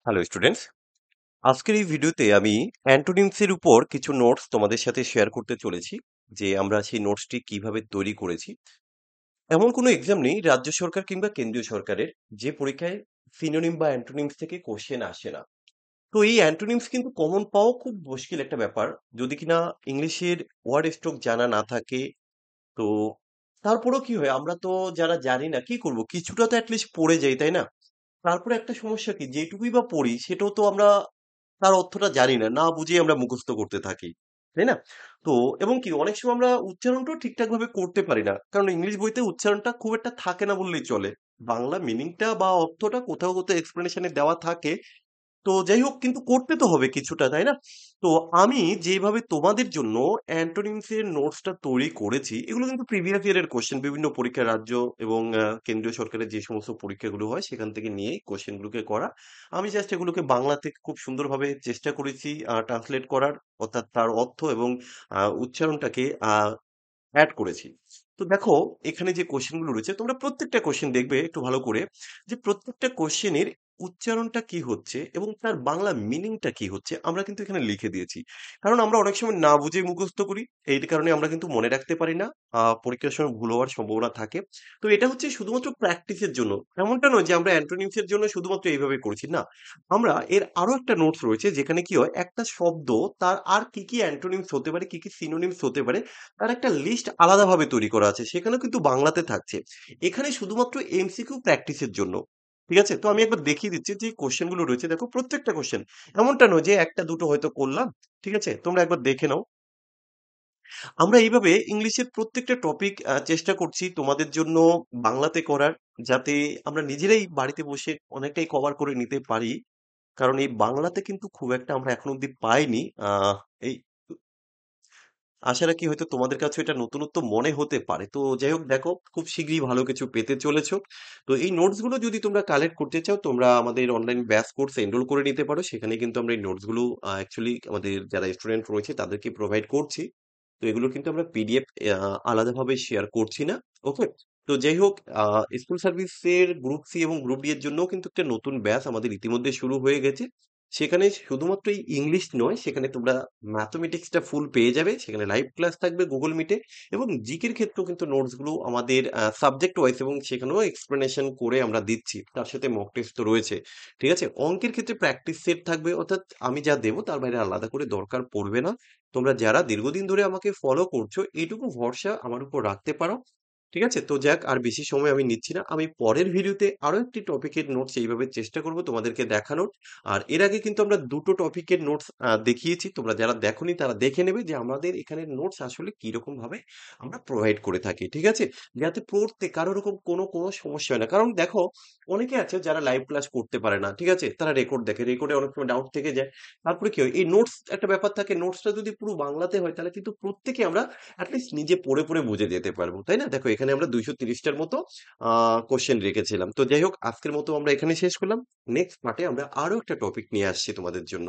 Hello students, আজকের এই ভিডিওতে আমি অ্যান্টোনিমসের উপর কিছু নোটস তোমাদের সাথে শেয়ার করতে চলেছি যে আমরা সেই নোটসটি কিভাবে তৈরি করেছি। এমন কোনো এক্সাম নেই রাজ্য সরকার কিংবা কেন্দ্রীয় সরকারের যে পরীক্ষায় সিনোনিম বা অ্যান্টোনিমস থেকে কোশ্চেন আসে না। তো এই অ্যান্টোনিমস কিন্তু কমন পাওয়া খুব মুশকিল একটা ব্যাপার, যদি কিনা ইংলিশের ওয়ার্ড স্ট্রোক জানা না থাকে। তো তারপরেও কি হয়, আমরা তো যারা জানি না কি করব, কিছুটা তো অ্যাটলিস্ট পড়ে যাই, তাই না? তারপরে একটা সমস্যা কি, যেটুকুই বা পড়ি সেটাও তো আমরা তার অর্থটা জানি না, না বুঝেই আমরা মুখস্থ করতে থাকি, তাই না? তো এবং কি অনেক সময় আমরা উচ্চারণটাও ঠিকঠাক ভাবে করতে পারি না, কারণ ইংলিশ বইতে উচ্চারণটা খুব একটা থাকে না বললেই চলে। বাংলা মিনিংটা বা অর্থটা কোথাও কোথাও এক্সপ্লেনেশনে দেওয়া থাকে। তো যাই হোক, কিন্তু করতে তো হবে কিছুটা, তাই না? তো আমি যেভাবে তোমাদের জন্য অ্যান্টোনিমস এর নোটসটা তৈরি করেছি, এগুলো কিন্তু প্রিভিয়াস ইয়ারের কোশ্চেন, বিভিন্ন পরীক্ষা, রাজ্য এবং কেন্দ্রীয় সরকারের যে সমস্ত পরীক্ষাগুলো হয় সেখান থেকে নিয়েই কোশ্চেনগুলোকে করা। আমি জাস্ট এগুলোকে বাংলাতে খুব সুন্দরভাবে চেষ্টা করেছি ট্রান্সলেট করার, অর্থাৎ তার অর্থ এবং উচ্চারণটাকে অ্যাড করেছি। তো দেখো, এখানে যে কোশ্চেনগুলো রয়েছে তোমরা প্রত্যেকটা কোশ্চেন দেখবে একটু ভালো করে, যে প্রত্যেকটা কোশ্চেনের উচ্চারণটা কি হচ্ছে এবং তার বাংলা মিনিংটা কি হচ্ছে আমরা কিন্তু এখানে লিখে দিয়েছি। কারণ আমরা অনেক সময় না বুঝে মুখস্থ করি, এই কারণে আমরা কিন্তু মনে রাখতে পারি না, পরীক্ষার সময় ভুল হওয়ার সম্ভাবনা থাকে। তো এটা হচ্ছে শুধুমাত্র প্র্যাকটিসের জন্য, এমনটা নয় যে আমরা অ্যান্টোনিমস এর জন্য শুধুমাত্র এইভাবে করেছি, না। আমরা এর আরো একটা নোটস রয়েছে যেখানে কি হয়, একটা শব্দ তার আর কি কি অ্যান্টোনিমস হতে পারে, কি কি সিনোনিমস হতে পারে, তার একটা লিস্ট আলাদাভাবে তৈরি করা আছে, সেখানেও কিন্তু বাংলাতে থাকছে। এখানে শুধুমাত্র এমসিকিউ প্র্যাকটিসের জন্য। ঠিক আছে, তো আমি একবার দেখিয়ে দিচ্ছি যে কোশ্চেন গুলো রয়েছে। দেখো, প্রত্যেকটা কোশ্চেন, এমনটা নয় যে একটা দুটো হয়তো করলাম। ঠিক আছে, তোমরা একবার দেখে নাও। আমরা এইভাবে ইংলিশের প্রত্যেকটা টপিক চেষ্টা করছি তোমাদের জন্য বাংলাতে করার, যাতে আমরা নিজেরাই বাড়িতে বসে অনেকটাই কভার করে নিতে পারি। কারণ এই বাংলাতে কিন্তু খুব একটা আমরা এখন অব্দি পাইনি। এই আশা রাখি হয়তো তোমাদের কাছে এটা নতুনত্ব মনে হতে পারে। তো যাই হোক, দেখো, খুব শীঘ্রই ভালো কিছু পেতে চলেছো। তো এই নোটস গুলো যদি তোমরা কালেক্ট করতে চাও, তোমরা আমাদের অনলাইন ব্যাচ কোর্স এনরোল করে নিতে পারো। সেখানে কিন্তু আমরা এই নোটস গুলো অ্যাকচুয়ালি আমাদের যারা স্টুডেন্ট রয়েছে তাদেরকে প্রোভাইড করছি। তো এগুলো কিন্তু আমরা পিডিএফ আলাদাভাবে শেয়ার করছি না। ওকে। তো যাই হোক, স্কুল সার্ভিসের গ্রুপ সি এবং গ্রুপ ডি এর জন্য কিন্তু একটা নতুন ব্যাচ আমাদের ইতিমধ্যে শুরু হয়ে গেছে। সেখানে শুধুমাত্র এই ইংলিশ নয়, সেখানে তোমরা ম্যাথমেটিক্সটা ফুল পেয়ে যাবে। সেখানে লাইভ ক্লাস থাকবে গুগল মিটে, এবং জিকের ক্ষেত্রেও কিন্তু নোটস গুলো আমাদের সাবজেক্ট ওয়াইজ, এবং সেখানেও এক্সপ্লেনেশন করে আমরা দিচ্ছি, তার সাথে মক টেস্ট তো রয়েছে। ঠিক আছে, অঙ্কের ক্ষেত্রে প্র্যাকটিস সেট থাকবে, অর্থাৎ আমি যা দেবো তার বাইরে আলাদা করে দরকার পড়বে না। তোমরা যারা দীর্ঘদিন ধরে আমাকে ফলো করছো, এইটুকু ভরসা আমার উপর রাখতে পারো। ঠিক আছে, তো যাক, আর বেশি সময় আমি নিচ্ছি না। আমি পরের ভিডিওতে আরো একটি টপিকের নোটস এইভাবে চেষ্টা করব তোমাদেরকে দেখানোর। আর এর আগে কিন্তু আমরা দুটো টপিকের নোটস দেখিয়েছি, তোমরা যারা দেখোনি তারা দেখে নেবে যে আমাদের এখানে নোটস আসলে কিরকম ভাবে আমরা প্রোভাইড করে থাকি। ঠিক আছে, যাতে পড়তে কারো রকম কোনো কোনো সমস্যা হয় না। কারণ দেখো, অনেকে আছে যারা লাইভ ক্লাস করতে পারে না, ঠিক আছে, তারা রেকর্ড দেখে, রেকর্ডে অনেক সময় ডাউট থেকে যায়। তারপরে কি হয়, এই নোটস একটা ব্যাপার থাকে, নোটসটা যদি পুরো বাংলাতে হয় তাহলে কিন্তু প্রত্যেকে আমরা অ্যাটলিস্ট নিজে পড়ে পড়ে বুঝে যেতে পারবো, তাই না? দেখো, এখানে আমরা 230টার মতো কোশ্চেন রেখেছিলাম। তো যাই হোক, আজকের মতো আমরা এখানে শেষ করলাম। নেক্সট পার্টে আমরা আরো একটা টপিক নিয়ে আসছি তোমাদের জন্য।